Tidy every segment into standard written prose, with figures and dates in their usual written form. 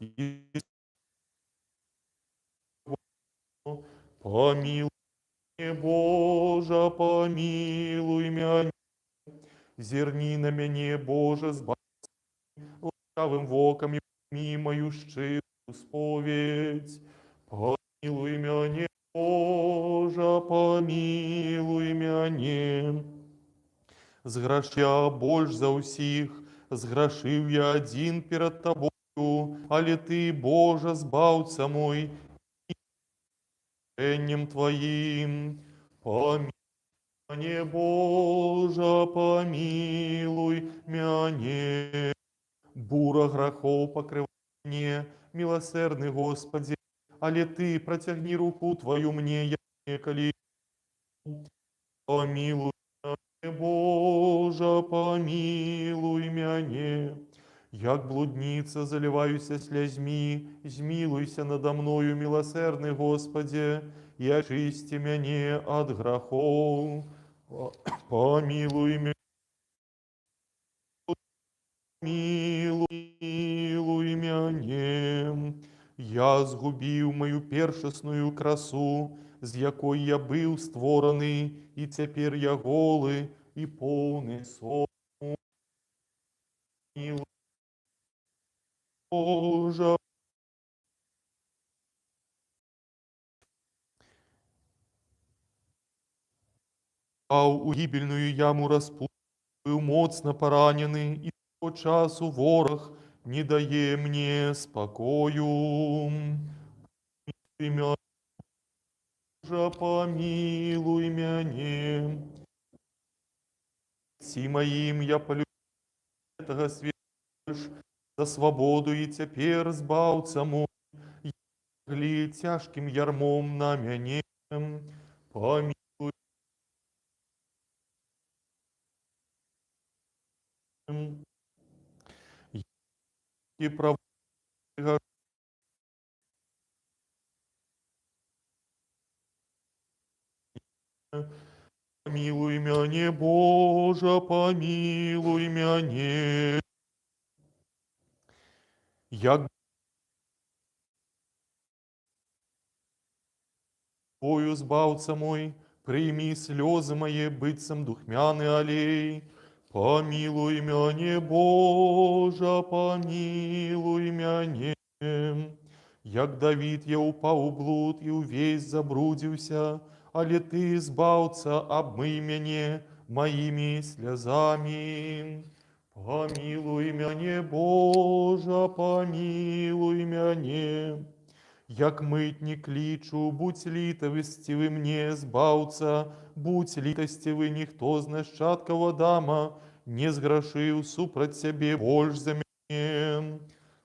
и помилуй меня, Боже, помилуй меня, зерни на меня, Боже, с лукавым воком и прими мою щиру споведь. Помилуй меня, Боже, помилуй меня. Зграш я больш за усіх, зграшив я один перед тобою, але ты, Боже, збавца мой, рішенням твоїм. Помилуй меня, Боже, помилуй меня. Бура грехов покрывай мне, милосердный Господи, але ты протягни руку Твою мне, я неколи. Помилуй меня, Боже, помилуй меня. Як блудница, заливаюся слезьми, змилуйся надо мною, милосердный Господи, и очисти меня от грехов. Помилуй меня, милуй меня. Я згубив мою першесную красу, з якой я был створений, і тепер я голий і повний сорому. Милуй, Боже, пав у гибельную яму распутал, был моцно поранений, і того часу ворог не дає мне спокою. Имя Боже, помилуй меня. Си моим я полюбил этого света за свободу, и теперь збавца мой, гли тяжким ярмом на мяне. Помилуй и правый, помилуй меня, Боже, помилуй меня. Як бою збавца мой, прими слезы мои, быцем духмяный аллей. Помилуй меня, Боже, помилуй меня. Як Давид я упав у блуд і увесь забрудзіўся, але ты, збаўца, абмый мяне моими слезами. Помилуй мяне, Боже, помилуй мяне. Як мытник кличу, будь литовістивый мне, збаўца, будь литостивый, ніхто з нащадкаў Адама не зграшыў супраць цябе больш за мяне.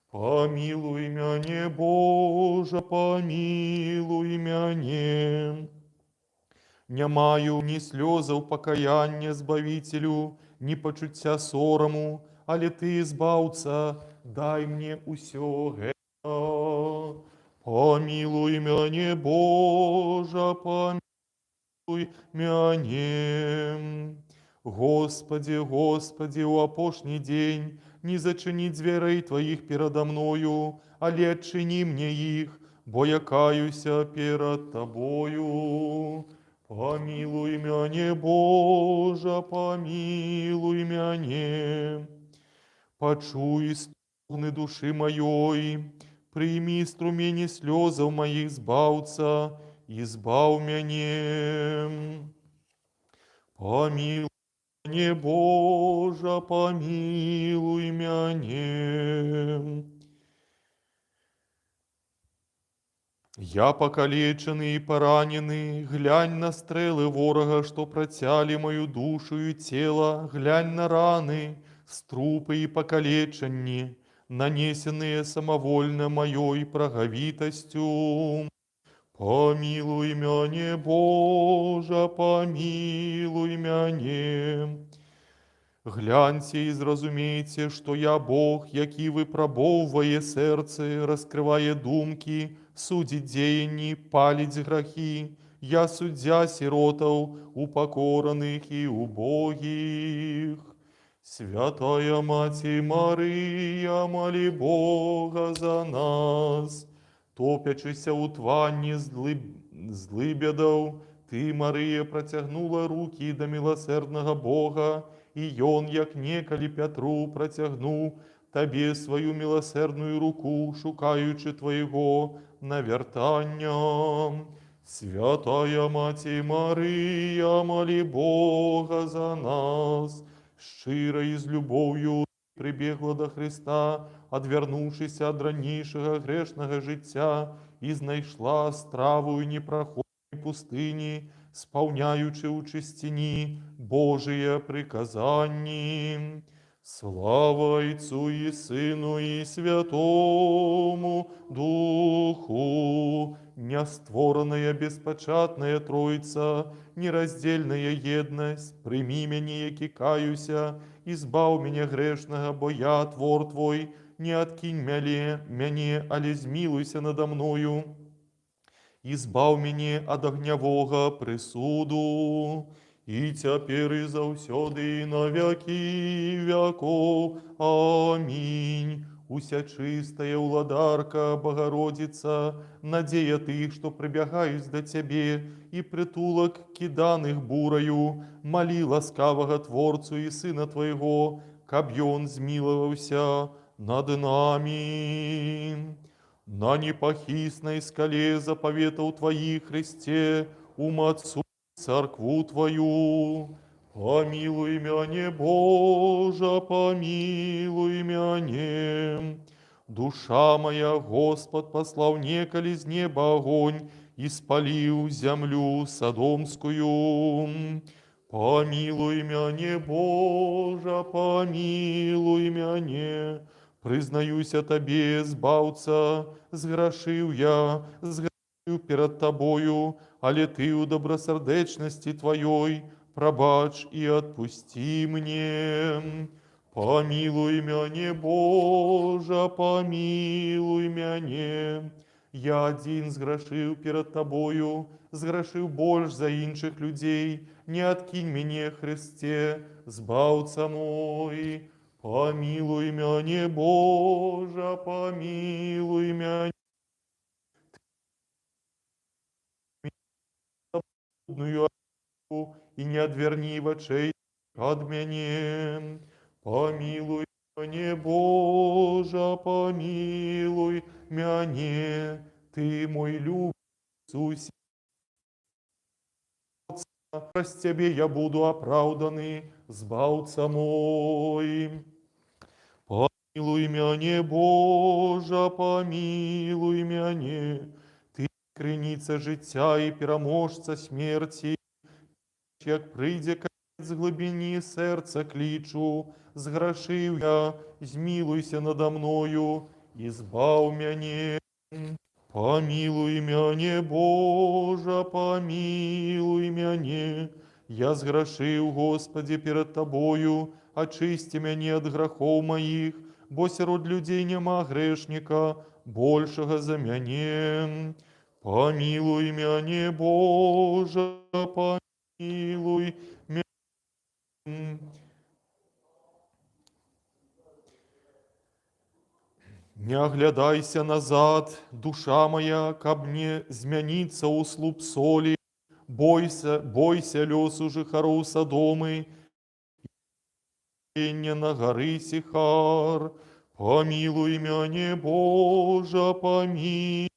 Помилуй мяне, Боже, помилуй мяне. Не маю ні сльозаў пакаяння, Збавителю, ні пачуцця сораму, але ты, збаўца, дай мне усё гэта. Помилуй мяне, Боже, помилуй мяне. Господи, Господи, у апошні дзень не зачыні дзвярэй Твоих перада мною, але адчыні мне іх, бо я каюся перад Тобою. Помилуй мяне, Боже, помилуй мяне. Почуй стогны души моей, прими струмени слезов моих, збаўца, и збаў мяне. Помилуй мяне, Боже, помилуй мяне. Я покалеченный и пораненный, глянь на стрелы ворога, что протяли мою душу и тело, глянь на раны, струпы и покалеченни, нанесенные самовольно моей праговитостью. Помилуй мяне, Боже, помилуй мяне. Гляньте и зразумейте, что я Бог, який выпрабовывае сердце, раскрывае думки, судит деяния, палить грехи. Я суддя сиротов, упокоранных и убогих. Святая Мати Мария, моли Бога за нас, топячися у твані злибядов, Ти, Мария, протягнула руки до милосердного Бога, и он, як неколи Петру, протягнув Тебе свою милосердную руку, шукаючи Твоего навертання. Святая Мати Мария, моли Бога за нас, щиро і з любов'ю прибігла до Христа, одвернувшися від ранішого грешного життя, і знайшла страву і непроходній пустині, сповняючи у чистині Божие приказанні. Слава Отцу и Сыну и Святому Духу, нестворенная беспочатная Троица, нераздельная едность, прими меня, яки каюся, избав меня грешного, бо я твор Твой, не откинь мяне, али змилуйся надо мною, избав меня от огнявого присуду, и теперь и завсёды, и на веки веков. Аминь. Уся чистая уладарка, Богородица, надея тых, что прибягаюсь до Тебе, и притулок киданых бурою, моли ласкавого Творцу и Сына Твоего, каб он змиловался над нами. На непохисной скале заповедов Твоих, Христе, Отцу церкву Твою, помилуй мяне, Боже, помилуй мяне. Душа моя, Господь, послал неколи из неба огонь, и спалил землю Содомскую. Помилуй мяне, Боже, помилуй мяне. Признаюся Тебе, збавца, сгрешил я, перед Тобою, але Ты у добросердечности Твоей пробач и отпусти мне. Помилуй мяне, Боже, помилуй мяне. Я один сгрешил перед Тобою, сгрешил больше за інших людей. Не откинь меня, Христе, збавца мой. Помилуй мяне, Боже, помилуй мяне. И не отверни в очей от меня. Помилуй мяне, Боже, помилуй мяне. Ты мой люб, Иисусе. С Тебе я буду оправданный, збавца мой. Помилуй мяне, Боже, помилуй мяне. Ты криниця життя і переможця смерті, як прийде з глибині серця кличу, зграшив я, змилуйся надо мною, і збав мяне. Помилуй мяне, Боже, помилуй мяне. Я зграшив, Господи, перед Тобою, очисти мяне от грехов моих, бо сярод людей нема грешника, большего за мяне. Помилуй мяне, Боже, помилуй мяне. Не оглядайся назад, душа моя, каб не змяниться у слуп соли, бойся лесу жихару Содомы, и на горы Сихар. Помилуй мяне, Боже, помилуй.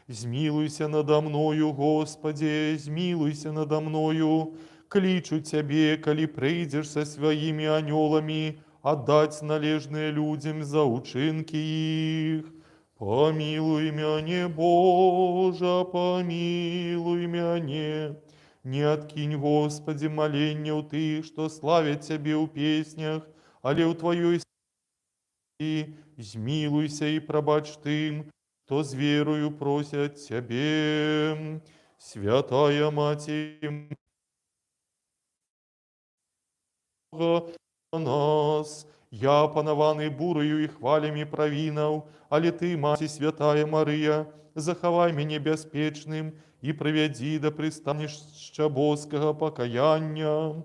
Змилуйся надо мною, Господи, змилуйся надо мною. Кличу Тебе, коли прийдешь со своими анелами, отдать належные людям за учинки их. Помилуй мяне, Боже, помилуй мяне. Не откинь, Господи, моленья Ты, что славят Тебе у песнях, але у Твоей и змилуйся и пробачь тым, кто с верою просят Тебе. Святая Мати Бога нас, я, панованный бурою и хвалями провинов, але Ты, Мати Святая Мария, заховай меня беспечным и проведи до пристанища Божского покаяния.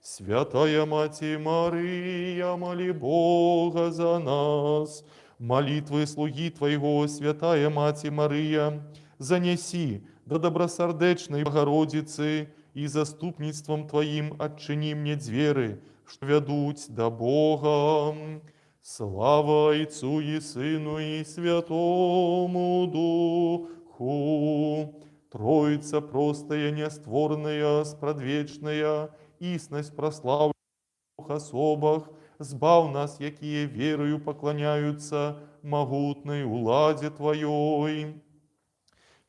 Святая Мати Мария, моли Бога за нас. Молитвы слуги Твоего, Святая Мати Мария, занеси до добросердечной Богородицы и заступництвом Твоим отчини мне дверы, что ведут до Бога. Слава Отцу и Сыну и Святому Духу. Троица простая, нестворная, спрадвечная, истность прославленных особах, сбав нас, якие верою поклоняются могутной уладе Твоей.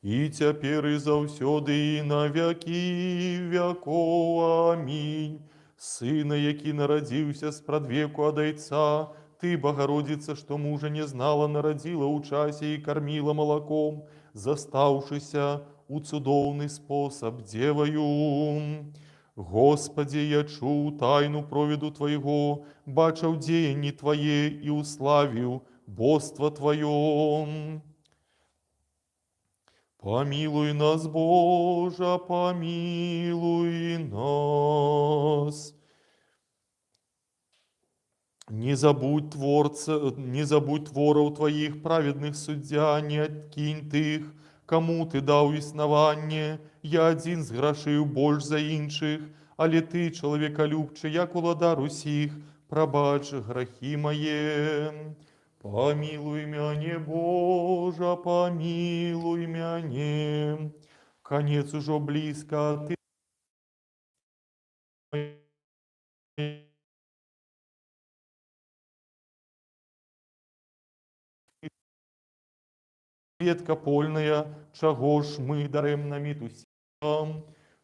И теперь и завсёды, и на веки веков. Аминь. Сына, який народився з предвеку от Отца, Ты, Богородица, что мужа не знала, народила у часе и кормила молоком, заставшися у цудовный способ девою. Господи, я чув тайну провіду Твоего, бачив деянні Твоє и уславив божство Твое. Помилуй нас, Боже, помилуй нас. Не забудь творов Твоих, праведных суддя, не откинь Тих, кому Ты дав існування. Я один зграшив больш за інших, але Ти, чоловіколюбче, як уладар усіх, пробач грехи моє. Помилуй меня, Боже, помилуй меня. Конец уже близко, Ты ветка польная, чего ж мы даремно мітусям.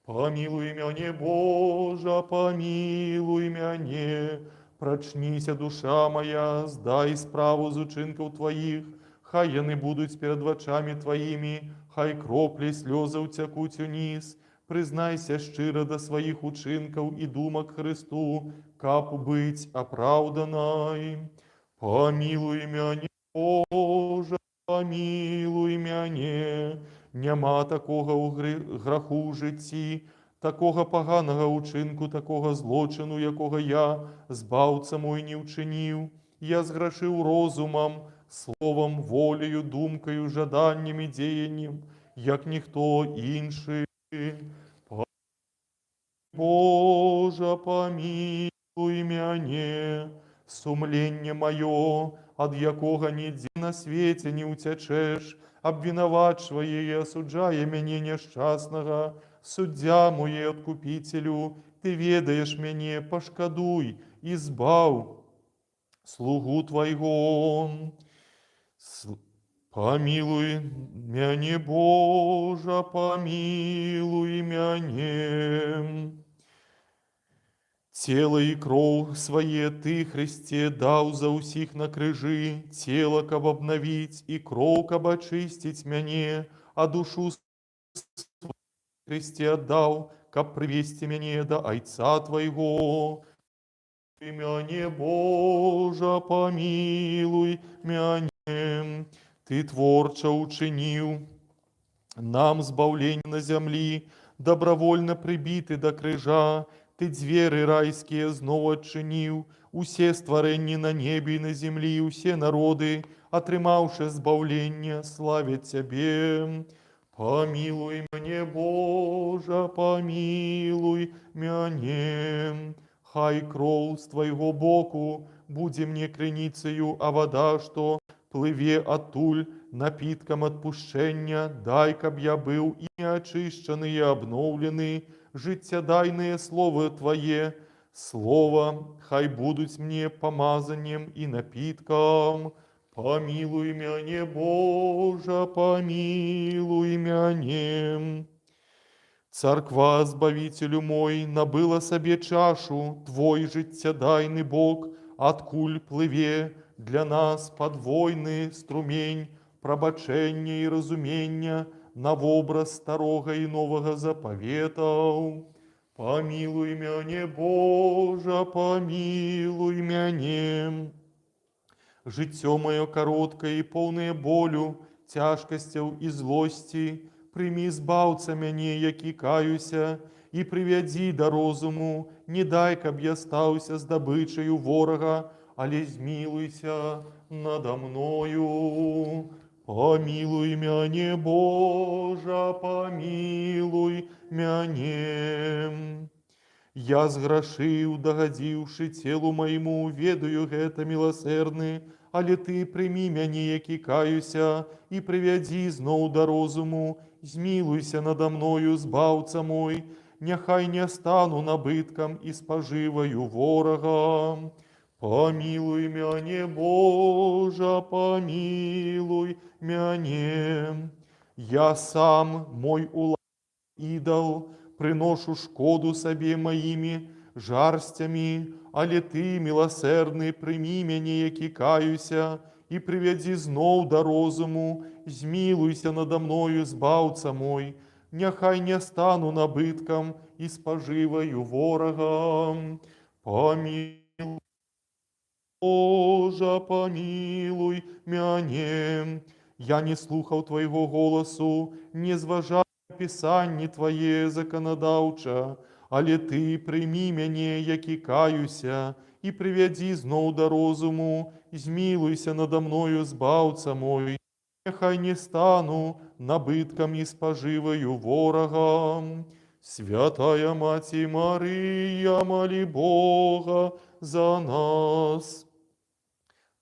Помилуй меня, Боже, помилуй меня. Прочнися, душа моя, здай справу з учинків Твоїх, хай яни будуть перед очами Твоїми, хай кроплі сльози утекуть униз. Признайся щиро до своїх учинків і думок Христу, капу быть оправданной. Помилуй меня, Боже, помилуй мяне. Нема такого у граху в житті, такого поганого учинку, такого злочину, якого я, збавця мой, не вчинив. Я зграшив розумом, словом, волею, думкою, жаданням і діянням, як ніхто інший. Боже, помилуй мяне. Сумлення моє, от якого нигде на свете не утечеш, обвинувачує и осуджає мене нещасного, суддя моє откупителю, Ты ведаешь мене, пошкодуй, избав слугу Твоего. Помилуй мяне, Боже, помилуй мяне. Тело и кровь свое Ты, Христе, дал за усих на крыжи, тело каб обновить и кровь каб очистить мяне, а душу Христе отдал, каб привести мяне до Отца Твоего. Мяне, Боже, помилуй мяне. Ты творча учинил нам збавление на земли, добровольно прибиты до крыжа. Ты двери райские знов отчинил, усе створенні на небі і на землі, усе народи, отримавши збавлення, славять Тебе. Помилуй мне, Боже, помилуй мяне. Хай кров з Твоего боку буде мне криницею, а вода, что пливе оттуль, напитком отпущення, дай, каб я был и неочищенный, и обновленный, життєдайне Слово Твоє, Слово, хай будуть мне помазанием и напитком. Помилуй мяне, Боже, помилуй мяне. Церква, Збавителю мой, набила собі чашу, Твой життєдайний Бог, откуль пливе для нас подвойний струмень, пробачення і розуміння, на образ старого и нового заповетов. Помилуй мяне, Боже, помилуй мяне. Життё мое короткое и полное болю, тяжкостей и злости, прими збавца мяне, який каюся, і привяді до розуму, не дай, каб я стався здобичею ворога, але змилуйся надо мною. Помилуй мяне, Божа, помилуй мяне. Я зграшыў, дагадзіўшы целу майму, ведаю гэта міласэрны, але ты прымі мяне, які каюся, і прывядзі зноў да розуму, змілуйся надо мною, збаўца мой, няхай не стану набыткам і спажываю ворага. Помилуй мяне, Божа, помилуй мяне. Я сам, мой улад ідол, приношу шкоду сабе маімі жарсцямі, але ты, міласэрны, прымі мяне, які каюся, і прывядзі зноў да розуму, змілуйся надо мною, збаўца мой, няхай не стану набыткам і спажываю ворагам. Помилуй, Божа, помилуй мяне. Я не слухаў твайго голасу, не зважаў пісанні твае заканадаўча, але ты прымі мяне, які каюся, і прывядзі зноў да розуму, змілуйся надо мною, збаўца мой, няхай не стану набыткам і спажываю ворагам. Святая Маці Марыя, молі Бога за нас.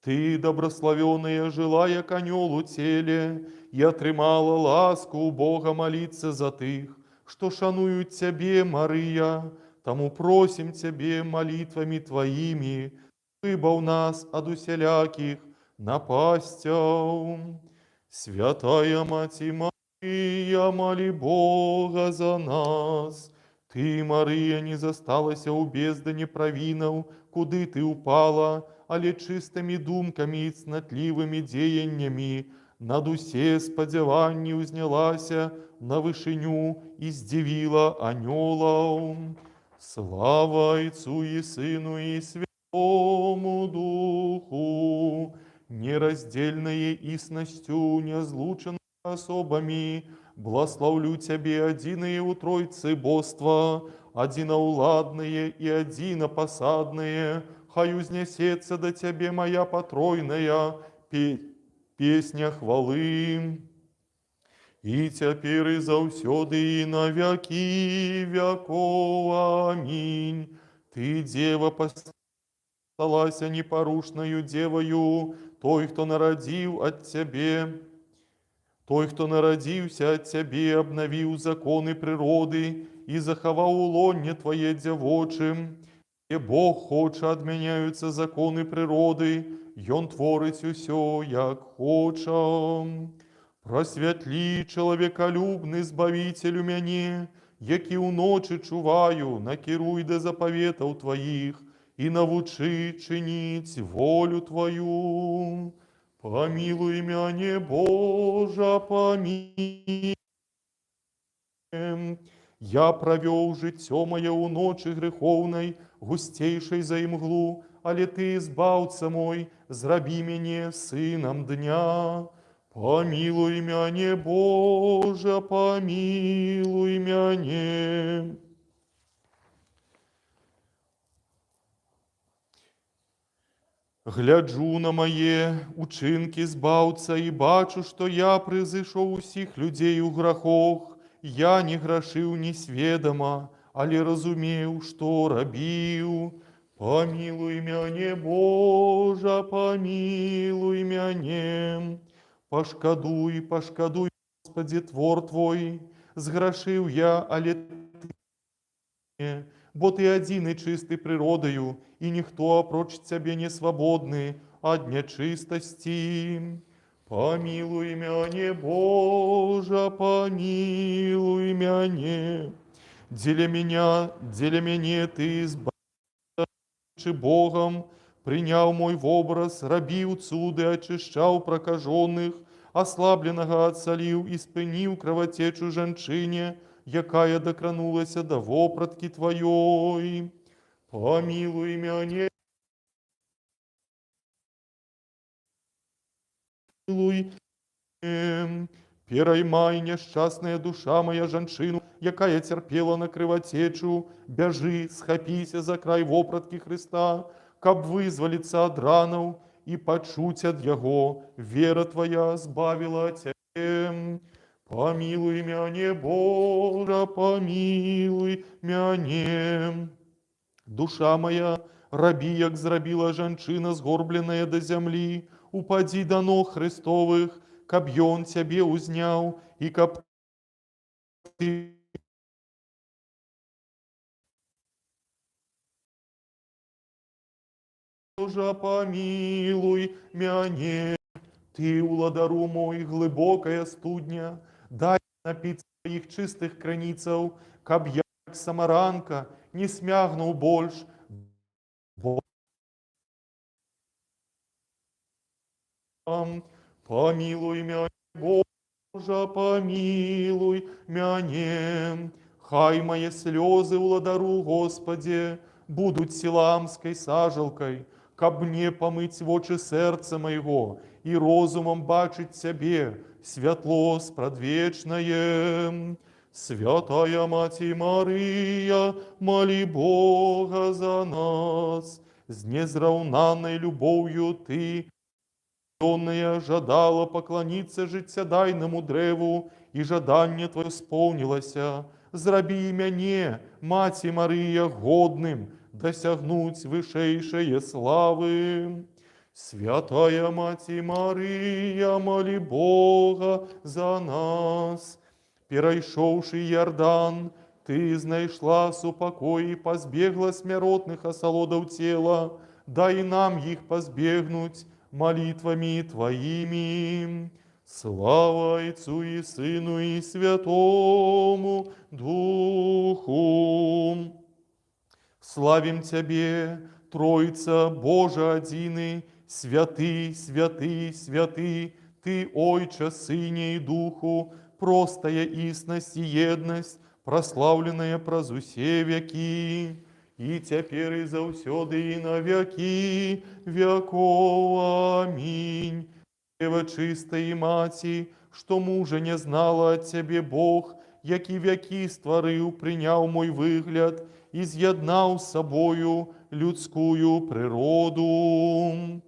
Ты, добрословенная, жила, як анёл у теле, и отрымала ласку у Бога молиться за тых, что шануют Тебе, Мария, тому просим Тебе молитвами Твоими, выбав нас от усяляких напастяв. Святая Мати Мария, моли Бога за нас. Ты, Мария, не засталася у бездане провинов, куды ты упала, але чистими думками і цнотливими деяннями над усе сподзяванні узнялася на вышыню і здзівіла анёлаў. Слава Отцу и Сыну и Святому Духу, нераздельное истностью, неозлученное особами, благословлю Тебе, одиное у Тройцы Божства, одиноуладное и одинопосадное, хай узнесется до Тебе моя потройная песня хвалы. И теперь и заўсёды, и на веки веков. Аминь. Ты, Дева, посталася непорушною девою, той, кто народил от Тебе, той, кто народился от Тебе, обновил законы природы и заховал у лоне Твое девочим. И Бог хоче, адмяняются законы природы, и Он творить усё, як хоча. Просвятли, человеколюбный Збавителю мяне, які ў ночы чуваю, накіруй да заповедаў Твоих, и навучи чинить волю Твою. Помилуй мяне, Божа, помилуй. Я правёў жыццё мае ў ночы грэхоўнай, гусцейшай за імглу, але Ты, збаўца мой, зрабі мяне сынам дня. Помилуй мяне, Божа, помилуй мяне. Гляджу на мае учынкі збаўца і бачу, што я прызышоў усіх людзей у грахох. Я не грашыў несведама, але разумеў, што рабіў. Помилуй мяне, Божа, помилуй мяне. Пашкадуй, пашкадуй, Господи, твор Твой. Зграшыў я, але Ты, бо Ты адзіны чысты прыродаю, і ніхто апроч Цябе не свабодны ад нячыстасці. Помилуй мяне, Божа, помилуй мяне. Дзеля мяне Ты, збавчы Богом, прыняў мой вобраз, рабіў цуды, ачышчаў пракажоных, аслабленага адцаліў і спыніў кроватечу жанчыне, якая докранулася до вопраткі Твоёй. Помилуй мяне, помилуй. Пераймай, няшчасная душа моя жанчыну, якая цярпела на крывацечу, бяжы, схапіся за край вопраткі Христа, каб вызваліцца ад ранаў і пачуць ад Яго, вера твоя збавіла цябе. Помилуй мяне, Боже, помилуй мяне. Душа моя, рабі, як зрабіла жанчына, згорбленая да зямлі, упадзі да ног Христовых, каб Ён цябе узняў, і каб ты Боже, помилуй мяне. Ты, уладару мой, глибокая студня, дай напіць своих чистых краніцаў, каб я, як самаранка, не смягнуў больш, бо помилуй мяне, Боже, помилуй мяне. Хай мае слёзы, уладару Господе, будуць сіламскай сажалкай, каб мне памыць вочы сэрца майго і розумам бачыць Цябе, святло спрадвечнае. Святая Маці Марыя, малі Бога за нас, з незраўнанай любоўю Ты, Сонная жадала пакланіцца жыццядайнаму дрэву, і жаданне Твоё сполнілася. Зрабі мяне, Маці Марыя, годным дасягнуць вышэйшае славы. Святая Маці Марыя, малі Бога за нас. Перайшоўшы Ярдан, Ты знайшла супакой і пазбегла смяротных асалодаў цела. Дай нам іх пазбегнуць молитвами Твоими. Слава Отцу и Сыну и Святому Духу. Славим Тебе, Троица Божа Одины, святый, святый, святый, Ты, Ойче, Сыне и Духу, простая истность и едность, прославленная праз усе веки, и теперь и заўсёды, и на веки веков. Аминь. Дева чистая и Маці, что мужа не знала от Тебе Бог, які веки створил, принял мой выгляд и з'єднав з собою людскую природу.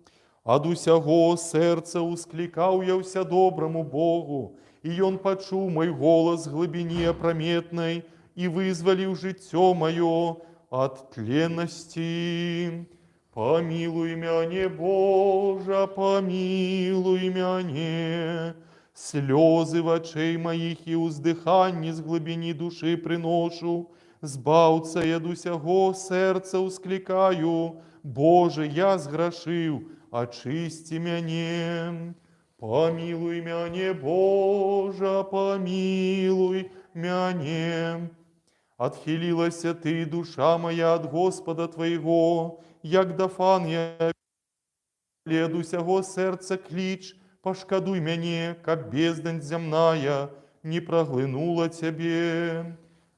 Ад усяго сердца ускликав я вся доброму Богу, и Он почув мой голос в глибині опрометной и вызволил життё мое от тленности. Помилуй мяне, Боже, помилуй мяне. Слезы в очей моих и уздыханні з глибині души приношу. Збавца я ад усяго сердца ускликаю. Боже, я зграшив, очисти мяне. Помилуй мяне, Боже, помилуй мяне. Отхилилася Ты, душа моя, от Господа Твоего, як дафан я ад усяго сердца клич, пошкадуй мяне, каб бездань земная не проглынула Тебе.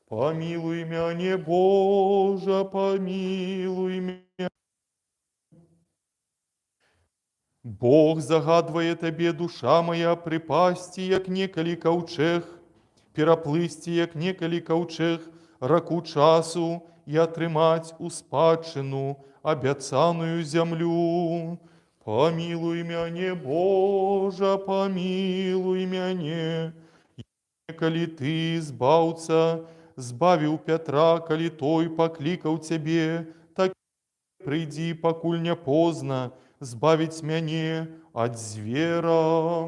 Помилуй мяне, Боже, помилуй мяне. Бог загадвае Табе, душа моя, припасти, як некалі каўчэг, пераплысці, як некалі каўчэг, раку часу і атрымаць у спадчыну абяцаную зямлю. Помилуй мяне, Боже, помилуй мяне. Калі Ты, збаўца, збавіў Пятра, калі той паклікаў Цябе, так прыйдзі, пакуль не позна, збавіць мяне ад звера.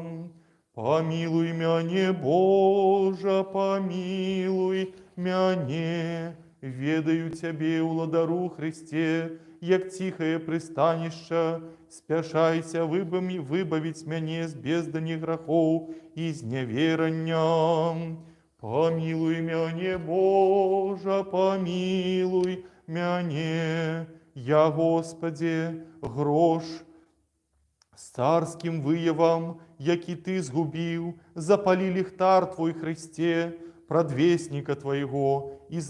Помилуй мяне, Боже, помилуй мяне. Ведаю Цябе, уладару Христе, як ціхае прыстанішча, спяшайся выбавіць мяне з бездані грахоў і зняверання. Помилуй мяне, Боже, помилуй мяне. Я, Господи, грош з царскім выявам, які Ты згубіў, запалі ліхтар Твой, Христе, прадвесніка Твайго, і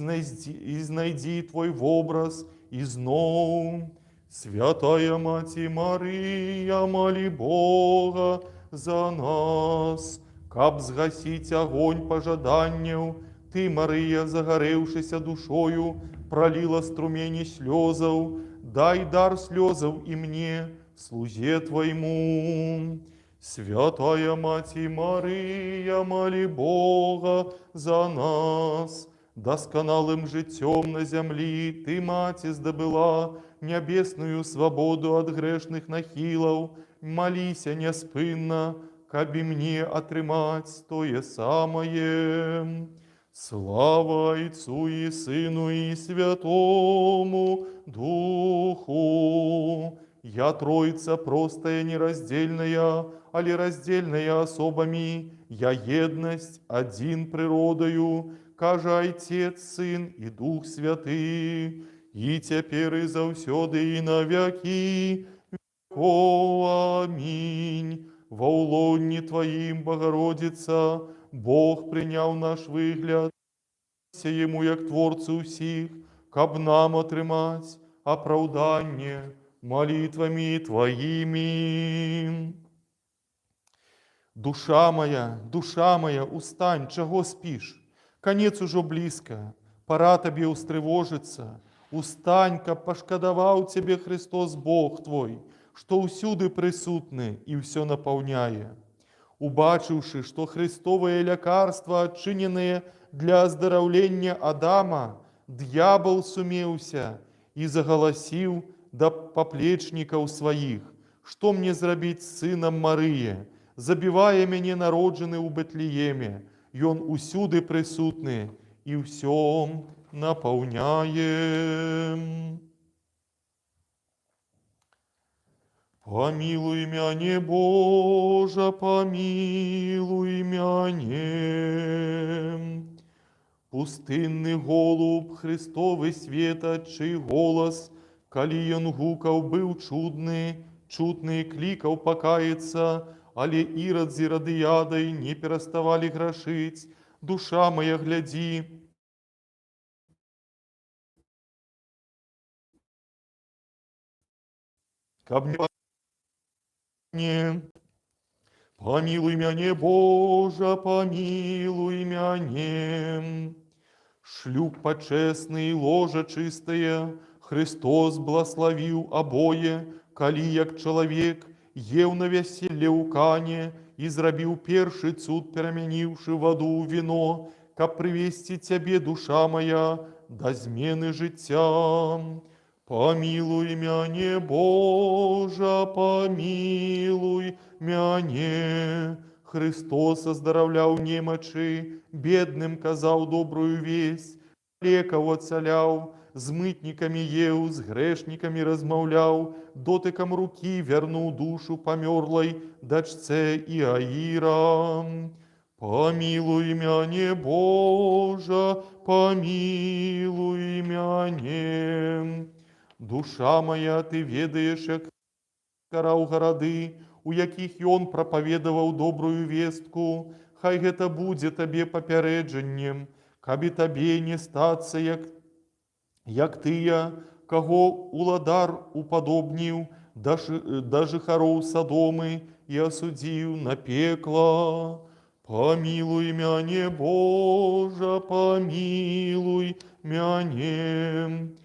знайдзі Твой вобраз ізноў. Святая Маці Марыя, малі Бога за нас. каб згасіць огонь пожаданняў, ты, Марыя, загарэўшыся душою, пролила струмени слезов, дай дар слезов и мне, слузе Твоему. Святая Мати Мария, моли Бога за нас. Досконалым житем на земли Ты, Мати, здобыла небесную свободу от грешных нахилов. Молися неспынно, каби мне отрымать тое самое. Слава Отцу и Сыну и Святому Духу. Я Троица простая, нераздельная, али раздельная особами, я едность один природою, каже Отец, Сын и Дух Святый, и теперь и завсёды и на веки. О, аминь. Во улоне Твоим, Богородица, Бог приняв наш вигляд, Ему, як Творцу всіх, каб нам отримать оправдання молитвами Твоими. Душа моя, устань, чего спишь? Конец уже близко, пора тебе устревожиться. Устань, каб пошкодовал тебе Христос Бог Твой, что усюды присутны и все наполняя. Убачивши, что Христовые лекарства, отчиненные для оздоровления Адама, дьявол сумеўся и заголосил до поплечников своих, что мне зробить с сыном Марии, забивая меня народжены у Бетлееме, и он усюды присутный и всем наполняем. Помилуй меня, Боже, помилуй меня. Пустынный голуб Христовый света, чей голос, коли он гукав, был чудный кликал покаяться, але Ирод з Иродиадой не переставали грошить. Душа моя, гляди, каб не помилуй меня, Боже, помилуй меня. Шлюб почесный, ложа чистая, Христос благословил обоє, коли як человек ел на веселье у Кане и зробил перший цуд, переменивший воду у вино, каб привести тебе, душа моя, до змены життя. Помилуй меня, Боже, помилуй меня. Христос оздоровлял немочи, бедным казал добрую весть, леков оцелял, з мытниками ел, с грешниками размовлял, дотыком руки вернул душу померлой дочце Иаира. Помилуй меня, Боже, помилуй меня. Душа моя, ты ведаешь, як караў городы, у якіх ён проповедовал добрую вестку, хай гэта будзе табе папярэджаннем, каб і табе не стацца, як тыя, каго уладар уподобніў да жыхароў Садомы і асудзіў на пекла. Помилуй мяне, Боже, помилуй мяне.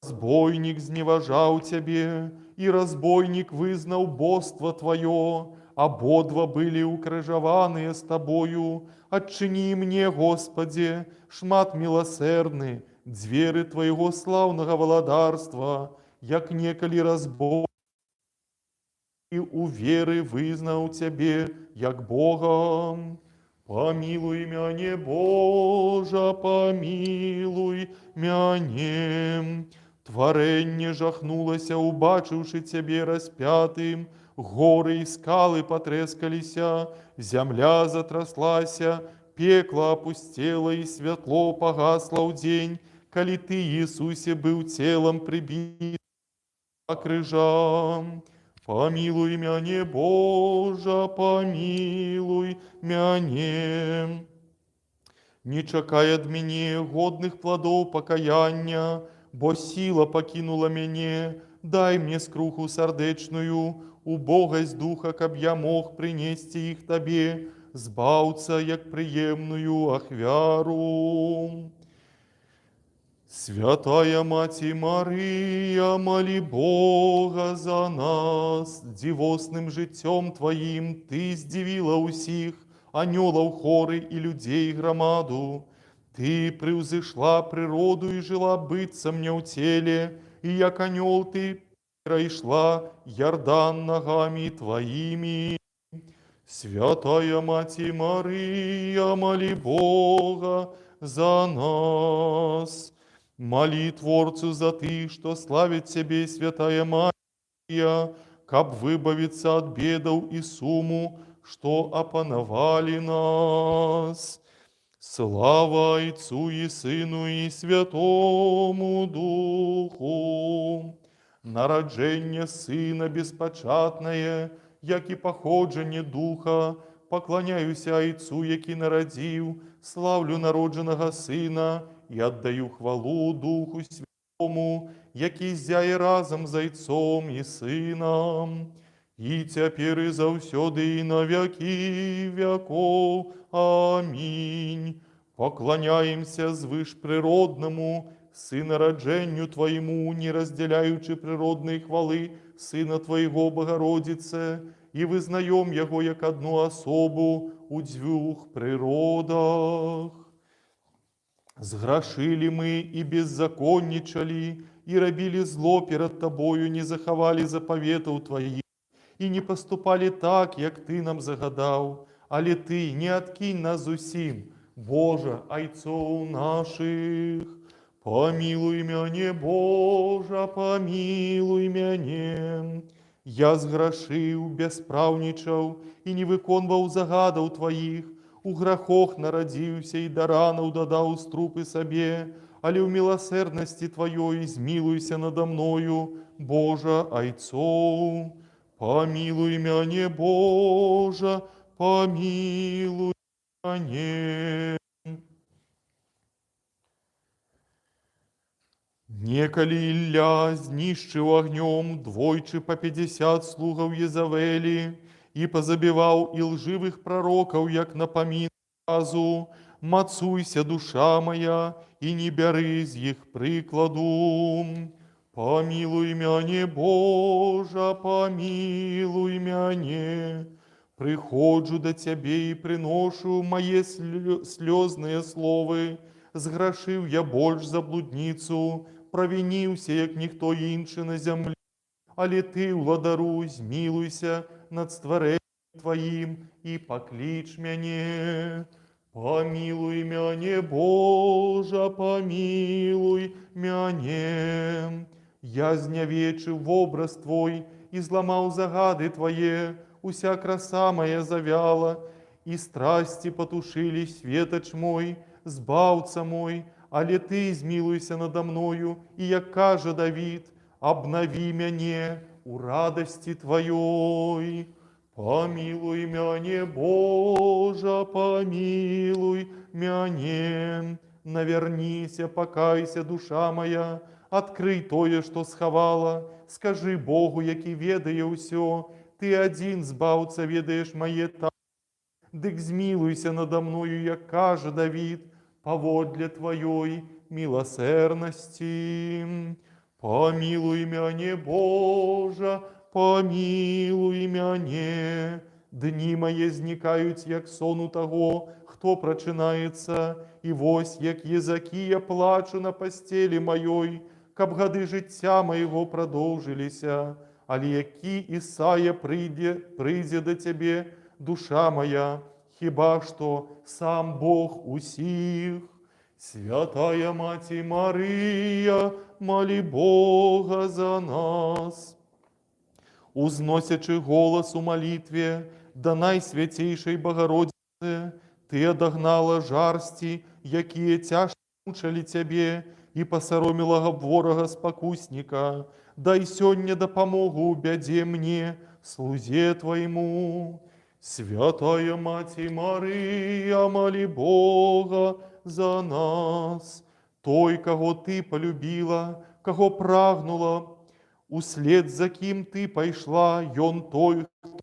Разбойник зневажал тебе, и разбойник вызнал боство твое, ободва были укрыжаваныя с тобою. Отчини мне, Господи, шмат милосердны, дзверы твоего славного владарства, як некалі разбойник и у веры вызнал тебе, як Богом. Помилуй мяне, Боже, помилуй мяне. Творение жахнулося, убачивши тебе распятым, горы и скалы потрескалися, земля затраслася, пекло опустело и светло погасло в день, коли ты, Иисусе, был телом прибит к крыжам. Помилуй мяне, Боже, помилуй мяне. Не чакай ад мяне годных плодов покаяния, бо сила покинула мяне. Дай мне скруху сардечную, убогость духа, каб я мог принести их Тебе. збавца, як приємную ахвяру. Святая Маті Марія, моли Бога за нас, дивосним життям Твоїм Ти здивила усіх, аньолов хоры и людей громаду. Ты превзошла природу и жила быться мне в теле, и як аньол Ты пройшла Ярдан ногами Твоими. Святая Маті Марія, моли Бога за нас. Моли Творцу за Ты, что славит Тебе, Святая Мария, каб выбавиться от бедов и суму, что опановали нас. Слава Отцу и Сыну и Святому Духу. Народження Сына безпочатное, як і походження Духа, поклоняюся Отцу, який народив, славлю народженого Сина і отдаю хвалу Духу Святому, який зяє разом з Отцом і Сином, і тепер і завсюди, і на веки веков. Амінь. Поклоняємося звишприродному Сынародженню Твоему, не разделяючи природної хвали Сына Твоего, Богородице, и вызнаем Его як одну особу у двух природах. Сгрешили мы и беззаконничали, и робили зло перед Тобою, не заховали заповедов Твоих, и не поступали так, як Ты нам загадал, але Ты не откинь нас усім, Боже, Отцов наших. Помилуй мяне, Боже, помилуй мяне. Я зграшив, безправничав і не виконував загадов Твоїх, у грахах народився і до ранов додав струпи собі, але в милосердности Твоей змилуйся надо мною, Боже, Отцов. Помилуй мяне, Боже, помилуй мяне. Неколи Ілля знищив огнем двойче по 50 слугов Єзавелі і позабивав і лживих пророков, як напомін разу. Мацуйся, душа моя, і не бери з їх прикладу. Помилуй мяне, Боже, помилуй мяне. Приходжу до Тебе і приношу моє сльозне слово. Зграшив я больш за блудницю, провинився, як ніхто інший на землі. Але Ти, владару, змилуйся над створенням Твоїм і поклич мяне. Помилуй мяне, Боже, помилуй мяне. Я знявечив в образ Твой і зламав загады Твоє, уся краса моя завяла, и страсти потушили светоч мой, збавца мой, але Ты змилуйся надо мною, и як каже Давид, обнови мяне у радости Твоей. Помилуй мяне, Боже, помилуй мяне. Навернися, покайся, душа моя, открий тое, что сховала, скажи Богу, який ведає усё, Ты один, збавца, ведаешь моє тайны. Дык змилуйся надо мною, як каже Давид, поводле Твоей милосердности. Помилуй мяне, Боже, помилуй мяне. Дні моє зникають, як сон у того, хто прочинається, і вось, як языки я плачу на постелі моей, каб гады життя моего продовжилися, але які Ісая прийде до Тебе, душа моя, хіба що сам Бог усіх. Святая Маті Марія, моли Бога за нас. Узносячи голос у молитве до Найсвятейшей Богородицы, Ты одогнала жарсти, якие тяжко мучили Тебе, и посоромила ворога спокусника. Дай сёння допомогу у бяде мне, слузе Твоему. Святая Маті Марія, моли Бога за нас. Той, кого Ты полюбила, кого прагнула, услед за ким Ты пойшла, ён той, хто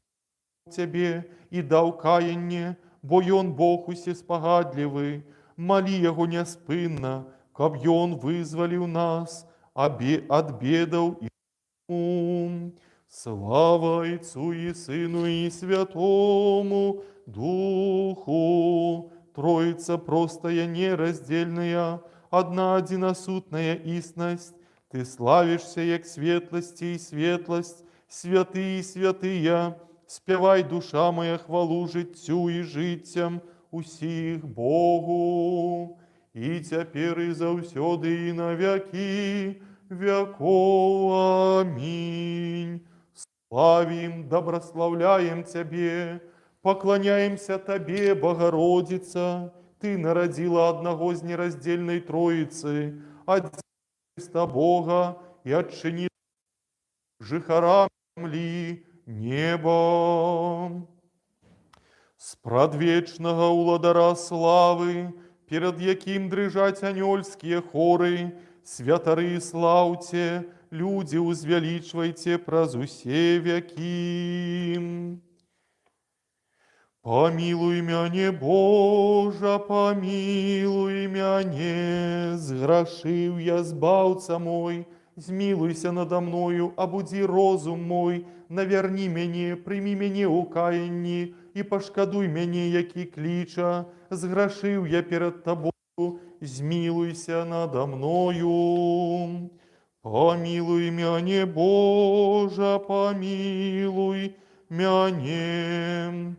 Тебе и дал каяние, бо ён Бог усеспагадливый, малі яго няспынна, каб ён вызваліў нас ад бедаў і ум. Слава Отцу и Сыну и Святому Духу, Троица простая, нераздельная, одна одиносутная истность. Ты славишься, як светлости и светлость, святые и святыя. Спевай, душа моя, хвалу життю и життям усіх Богу, и цяпер и заўсёды и на вяки веков. Аминь. Славим, доброславляем Тебе, поклоняемся Тебе, Богородица. Ты народила одного из нераздельной Троицы, от Христа Бога, и отчини жихарам земли небо. С предвечного уладара славы, перед яким дрыжать анёльские хоры, святары славьте, люди узвеличивайте праз усе веки. Помилуй мяне, Божа, помилуй мяне, сгрешив я, збавца мой, змилуйся надо мною, обуди розум мой, наверни мяне, прими мяне у каянні, і пошкодуй мяне, які кліча, згрешив я перед тобою, змилуйся надо мною. Помилуй мяне, Божа, помилуй мяне.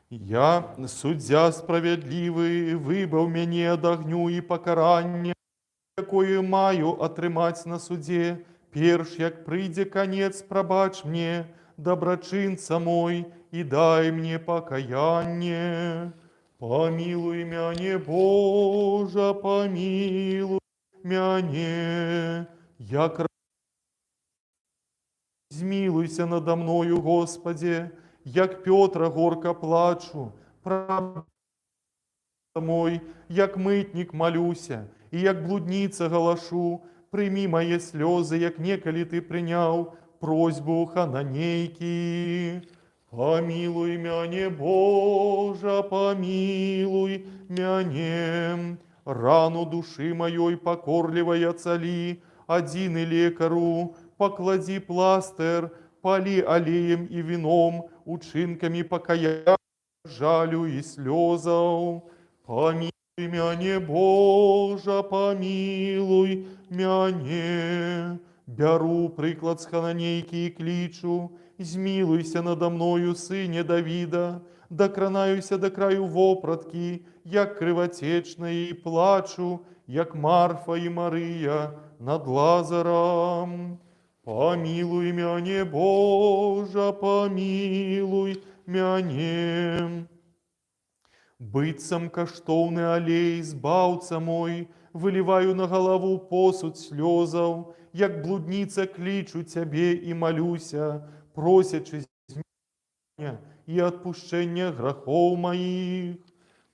Я, суддя справедливый, выбав мяне ад агню і пакарання, якое маю атрымаць на суде, перш як прыйдзе канец, прабач мне, добрачынца мой, і дай мне пакаянне. Помилуй мяне, Божа, помилуй мяне, як змилуйся надо мною, Господи, як Петра горка плачу, мой, як мытник молюся, и як блудница галашу, прими мои слезы, як неколи ты принял просьбу хананейки. Помилуй мяне, Божа, помилуй мяне, рану души моей покорливая цали, один и лекару, поклади пластырь, поли алеем и вином, учинками покаяния, жалю и слезов. Помилуй мяне, Божа, помилуй мяне, беру приклад с хананейки и кличу, змилуйся надо мною, сыне Давида, докранаюся до краю вопратки, як кривотечная, и плачу, як Марфа и Мария над Лазаром. Помилуй мяне, Божа, помилуй мяне. Быццам каштоўны алей, збаўца мой, выливаю на голову посуд слёзаў, як блудница кличу Тебе и молюся, просячи змення и отпущения грехов моих.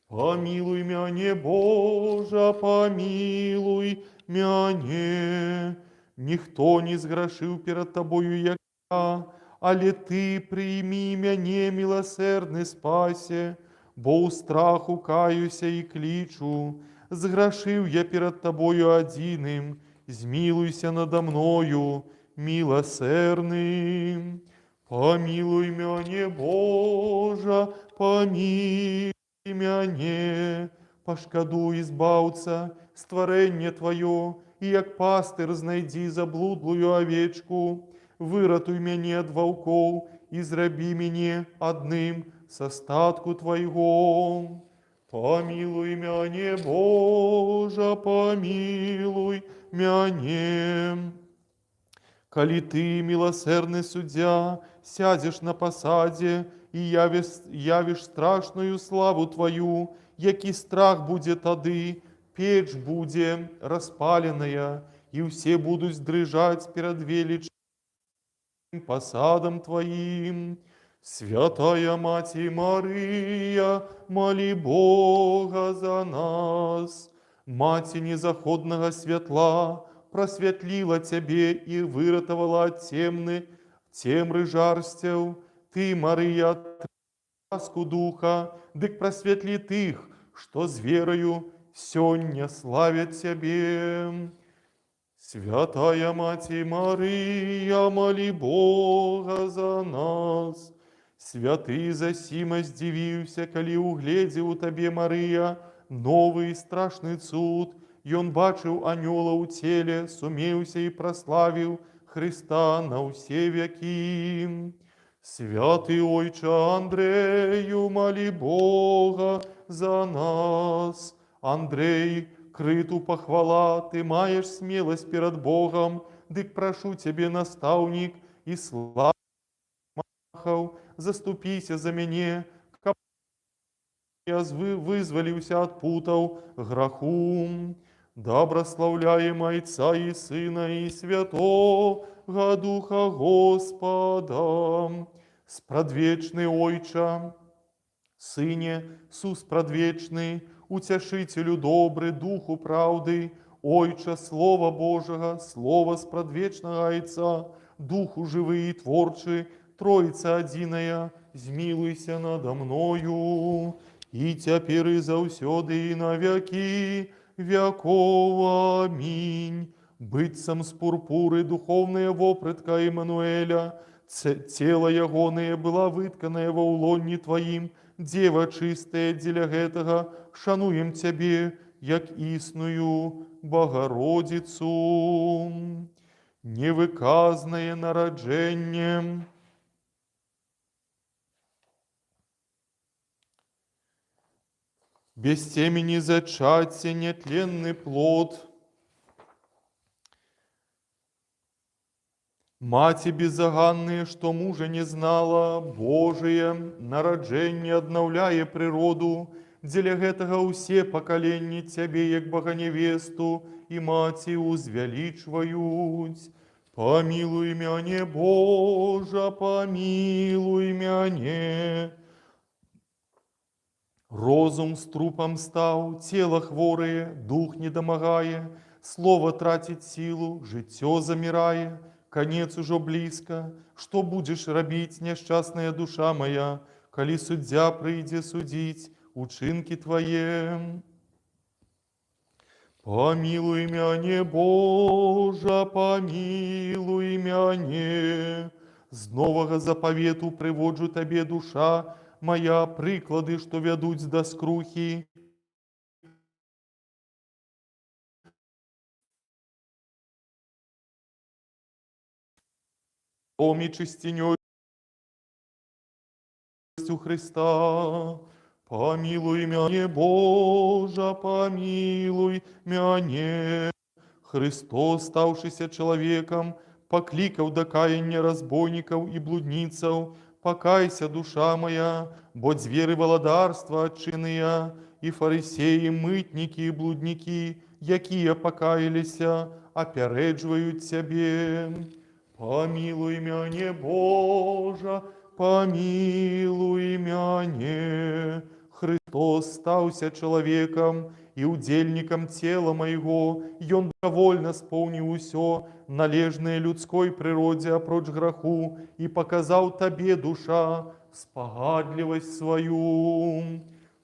Помилуй мяне, Божа, помилуй мяне. Ніхто не зграшыў перед Тобою, як я, але Ты прими мяне, милосердный спасе, бо у страху каюся и кличу, зграшыў я перед Тобою одиным, змилуйся надо мною, милосердным. Помилуй мяне, Божа, помилуй мяне, пошкодуй, избавца, створение Твое, и як пастыр знайди заблудлую овечку, выратуй мяне ад ваўкоў и зраби мяне одним с остатку Твоего. Помилуй мяне, Божа, помилуй мяне. Коли Ты, милосердный судья, сядешь на посаде и явишь страшную славу Твою, який страх будет тады, печь буде распаленная, и все будут дрыжать перед величным посадом Твоим. Святая Мать Мария, моли Бога за нас. Мати незаходного светла, просветлила Тебе и выратовала от темры жарстев. Ты, Мария, ласку духа, дык просветлит их, что с верою сёння славят Тебе. Святая Мать Мария, моли Бога за нас. Святый засима здивився, коли угледзе у Табе, Мария, новый и страшный цуд, и он бачыў анёла у теле, сумеўся и прославил Христа на усе веки. Святый Ойче Андрею, моли Бога за нас. Андрей, крыту похвала, ты маешь смелость перед Богом, дык прошу тебе, наставник, и славу заступися за мяне, каб я вызволился от путов граху. Доброславляем Отца и Сына и Святого Духа Господа. Спрадвечный Ойче, Сыне, Сус предвечный, Утешителю добрый, Духу правды, Ойче, Слово Божьего, Слово спрадвечного Отца, Духу живый и творчий, Троица одиная, змилуйся надо мною, и теперь и заусёды и на веки веков. Аминь. Быццам с пурпуры духовная вопрытка Иммануэля, тело ягоное была вытканая во улонні Твоим, Дева чистая дзеля гэтага, шануем Тебе, як існую Богородицу. Невыказное нараджение. Без темени зачатия нетленный плод. Мати беззаганные, что мужа не знала, Божие нараджение обновляя природу, дзеля гэтага усе поколенні Тебе, як Богоневесту, и Мати узвеличивают. Помилуй мяне, Боже, помилуй мяне. Розум с трупом стал, тело хворое, дух недомогая, слово тратит силу, життё замирая, конец уже близко. Что будешь робить, несчастная душа моя, коли судья прийде судить учинки Твои? Помилуй мяне, Боже, помилуй мяне. З нового заповету приводжу Тебе, душа моя, приклади, что ведуть до скрухи. Помі чистіньою Христа. Помилуй мяне, Боже, помилуй мяне. Христос, ставшийся человеком, покликав до каяния разбойников и блудницев: покайся, душа моя, бо зверы володарства отчиныя, и фарисеи, мытники и блудники, якие покаялися, опередживают себе. Помилуй мяне, Боже, помилуй мяне. Христос стался человеком и удельником тела моего, и Он довольно сполнил усё, належное людской природе опроч граху, и показал Тебе, душа, спогадливость свою.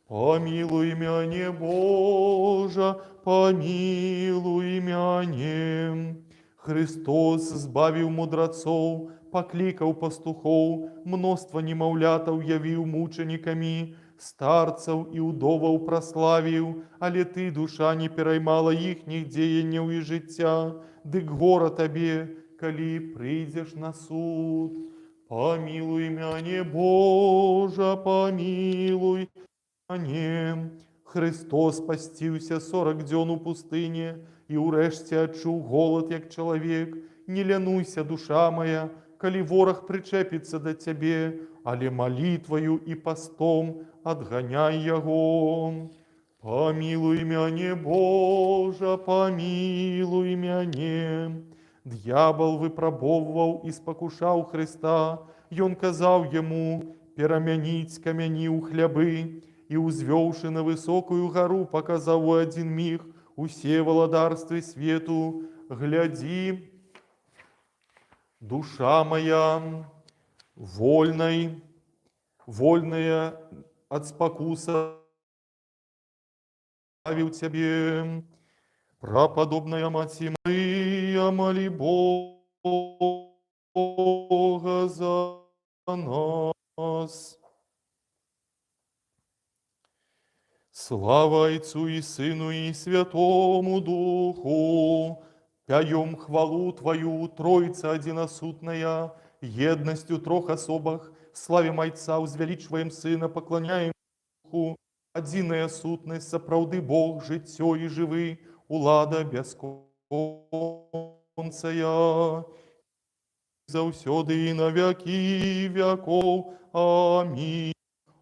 Помилуй мяне, Боже, помилуй мяне. Христос збавив мудрецов, покликав пастухов, множество немовлятов явив мучениками, старцев и удовов прославив, але Ты, душа, не переймала їхніх деянняў і життя, дык гора Тебе, коли прийдеш на суд. Помилуй мяне, Боже, помилуй мяне. Христос пасціўся 40 дзён у пустыне, и урэшце адчуў голод, як чалавек. Не лянуйся, душа моя, калі вораг прычэпіцца да Цябе, але молитвою и постом отгоняй яго. Помилуй мяне, Боже, помилуй мяне. Д'ябал выпрабовваў і спакушаў Христа, ён казаў яму перамяніць камяні ў хлябы, и, узвёўшы на высокую гору, показав у один миг усе владарствы свету. Гляди, душа моя, вольная от спокуса славил Тебе, преподобная Мать Мария, моли Бога за нас. Слава Отцу и Сыну и Святому Духу, пяем хвалу Твою, Троица одиносутная, едностью трех особах, славим Отца, возвеличиваем Сына, поклоняем Духу, одиная сутность, сапраўды Бог, житье и живы, улада бесконцая, заўсёды и на веки веков. Аминь.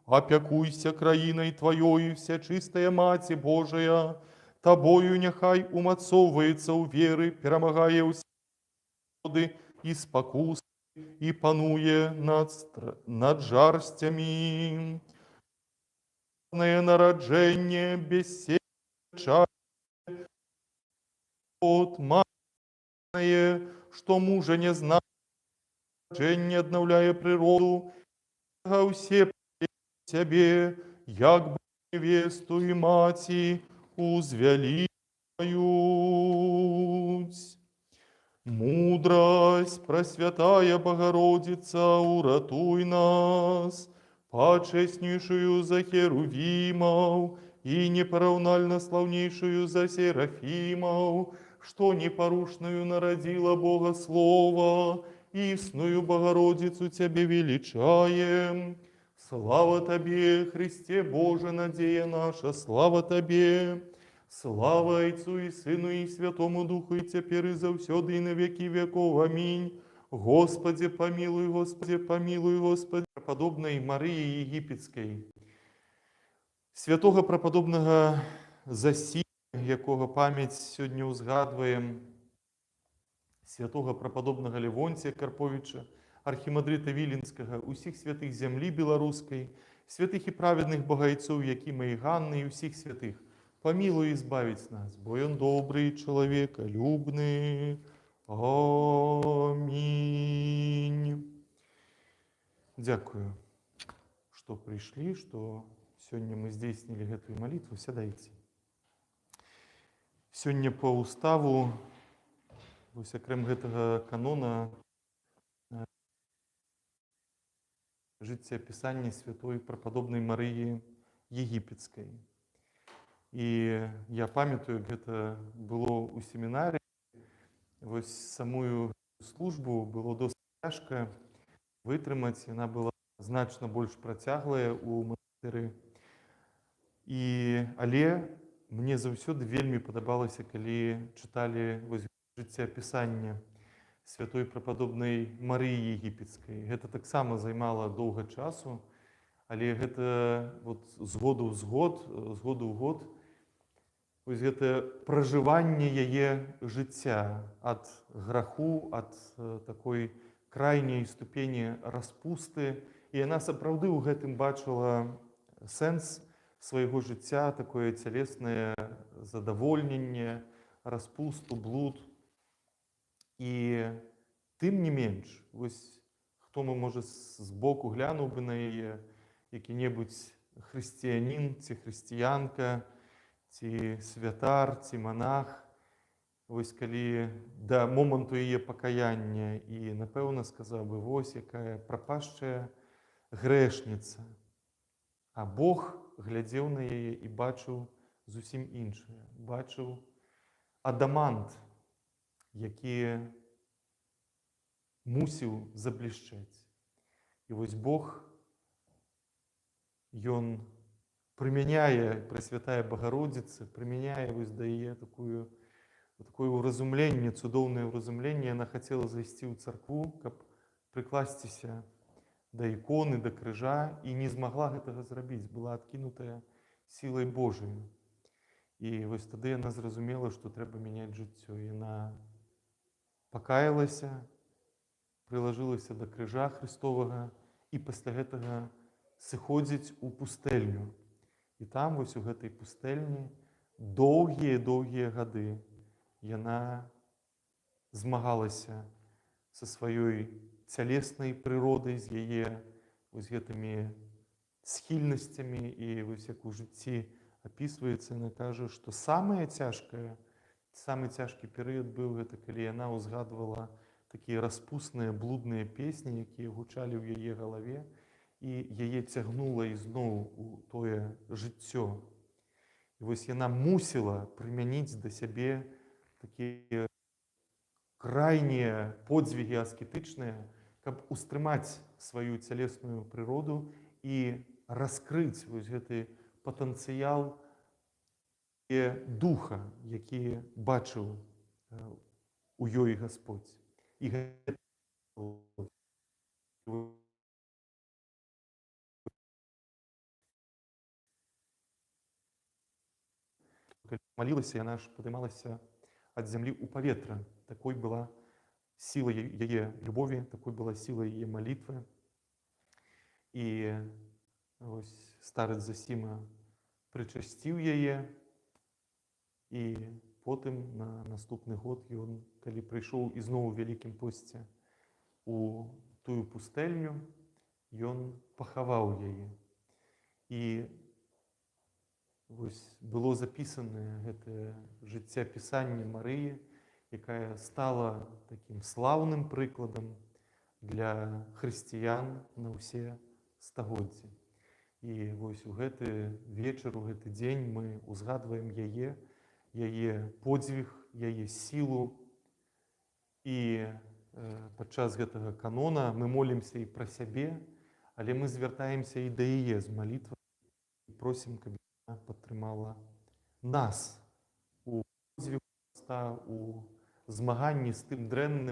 Опякуйся краиной Твоей, вся чистая Мать Божия, Тобою нехай умацовывается у веры, перемагая усюды и спокус, и пануе над жарстями. Народжение бессеча от матное, что мужа не знает, рождение обновляя природу, все Тебе, як бы невесту и мати, узвеличивают. Мудрость, Пресвятая Богородица, уратуй нас, почестнейшую за Херувимов и непоравнально славнейшую за Серафимов, что непорушную народила Бога Слово, истную Богородицу Тебе величаем. Слава Тебе, Христе Боже, надея наша, слава Тебе! Слава Отцу и Сыну и Святому Духу, и теперь и завсёды, и на веки веков. Аминь. Господи, помилуй, Господи, помилуй, Господи. Преподобной Марії Єгипетської, святого преподобного Засія, якого пам'ять сьогодні узгадуємо, святого преподобного Левонтія Карповича, архімандрита Віленського, усіх святих землі білоруської, святих і праведних богайців, які ми і Ганни, і усіх святих. Помилуй и избавить нас, бо Он добрый, человеколюбный. Аминь. Дякую, что пришли, что сегодня мы здійснили эту молитву. Сядайте. Сегодня по уставу, окрім этого канона, життєписання святої преподобної Марії Єгипетської. І я пам'ятаю, як це було у семінарі, ось саму службу було досить тяжко витримати, вона була значно більш протяглая у монастирі. Але мені завсёды вельми подобалося, коли читали життєписання святої преподобної Марії Єгипетської. Це так само займало довго часу, але це з году в год, ось це проживання її життя від граху, від такої крайньої ступені розпусти. І вона справді у гэтым бачила сенс свого життя, таке тілесне задовольнення, розпусту, блуд. І тим не менш, ось хто може збоку глянув би на її, який-небудь християнин чи християнка, ці святар, ці монах, ось коли до моменту її покаяння, і напевно сказав би, ось яка пропаща грешниця. А Бог глядів на її і бачив зовсім інше. Бачив адамант, який мусив заблищати. І ось Бог, Він приміняє, Пресвятая Богородиця, приміняє ось до її таке урозумлення, цудовне урозумлення. Вона хотіла зайти в церкву, щоб прикластися до ікони, до крижа, і не змогла цього зробити, була відкинута силою Божою. І ось тоді вона зрозуміла, що треба міняти життя. І вона покаялася, приложилася до крижа Христового, і після цього сиходить у пустельню. І там, ось у гэтай пустельні, довгі годи вона змагалася со своєю цялеснай прыродай, з яе вось гэтымі схільнасцямі, і вось як у жыцці апісваецца, яна кажа, што самы цяжкі перыяд быў гэта, калі яна ўзгадвала такія распусныя блудныя песні, якія гучалі ў яе галаве, і яе цягнула ізноў у тое жыццё. І вось яна мусіла прымяніць да сябе такія крайнія подзвігі аскетычныя, каб устрымаць сваю цялесную прыроду і раскрыць вось гэты патэнцыял духа, які бачыў у ёй Гасподзь. І гэта калі малілася, яна ж падымалася ад зямлі ў паветра. Такой была сіла яе любові, такой была сіла яе малітвы. І вось старец Зосіма прычасціў яе, і потым на наступны год ён, калі прыйшоў ізноў у вялікім посце у тую пустэльню, ён пахаваў яе. І вось было запісанае гэтае жыццеапісанне Марыі, якая стала такім слаўным прыкладам для хрысціян на ўсе стагоддзі. І вось у гэты вечар, у гэты дзень мы ўзгадваем яе подзвіг, яе сілу. І падчас гэтага канона мы молімся і пра сябе, але мы звяртаемся і да яе з малітвай і просім, каб яна падтрымала нас у подзвігу Хрыста, у змаганні з тым дрэнным